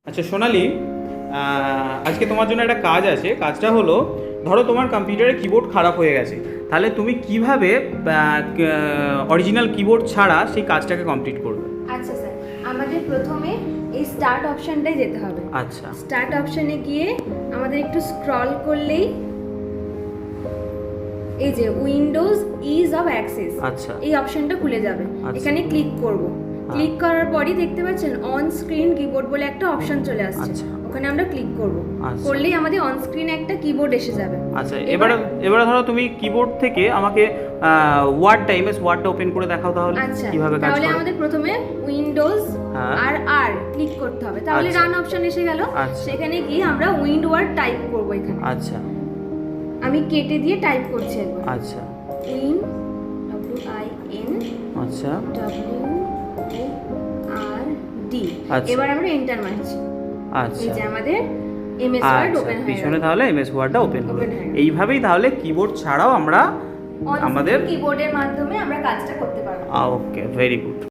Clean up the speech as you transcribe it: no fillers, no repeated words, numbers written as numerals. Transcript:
আচ্ছা সোনালি, আজকে তোমার জন্য একটা কাজ আছে। কাজটা হলো, ধরো তোমার কম্পিউটারে কিবোর্ড খারাপ হয়ে গেছে, তাহলে তুমি কিভাবে অরিজিনাল কিবোর্ড ছাড়া সেই কাজটাকে কমপ্লিট করবে? আচ্ছা স্যার, আমাদের প্রথমে এই স্টার্ট অপশনটায় যেতে হবে। আচ্ছা স্টার্ট অপশনে গিয়ে আমাদের একটু স্ক্রল করলেই এই যে উইন্ডোজ ইজ অফ অ্যাক্সেস, আচ্ছা এই অপশনটা খুলে যাবে। আচ্ছা। এখানে ক্লিক করব। ক্লিক করার পরই দেখতে পাচ্ছেন অন স্ক্রিন কিবোর্ড বলে একটা অপশন চলে আসছে। আচ্ছা। ওখানে আমরা ক্লিক করব। আচ্ছা। করলেই আমাদের অন স্ক্রিনে একটা কিবোর্ড এসে যাবে। আচ্ছা, এবারে ধরো তুমি কিবোর্ড থেকে আমাকে ওয়ার্ডটা ওপেন করে দেখাও তাহলে আচ্ছা, কিভাবে কাজ তাহলে করে। আমাদের প্রথমে উইন্ডোজ হ্যাঁ। আর ক্লিক করতে হবে, তাহলে আচ্ছা। রান অপশন এসে গেল। আচ্ছা। সেখানে গিয়ে আমরা উইন্ড ওয়ার্ড টাইপ করব। এখানে আচ্ছা আমি কেটে দিয়ে টাইপ করছি একবার। আচ্ছা উইন WIN আচ্ছা WORD। আচ্ছা। এবার আমরা এন্টার মারছি। আচ্ছা এই যে আমাদের এমএস ওয়ার্ড আচ্ছা, ওপেন হয়ে পিছনে গেল। তাহলে এমএস ওয়ার্ডটা ওপেন হবে। Open হয়ে গেল। এইভাবেই তাহলে কিবোর্ড ছাড়াও আমরা আমাদের কিবোর্ডের মাধ্যমে আমরা কাজটা করতে পারবো। ওকে, ভেরি গুড।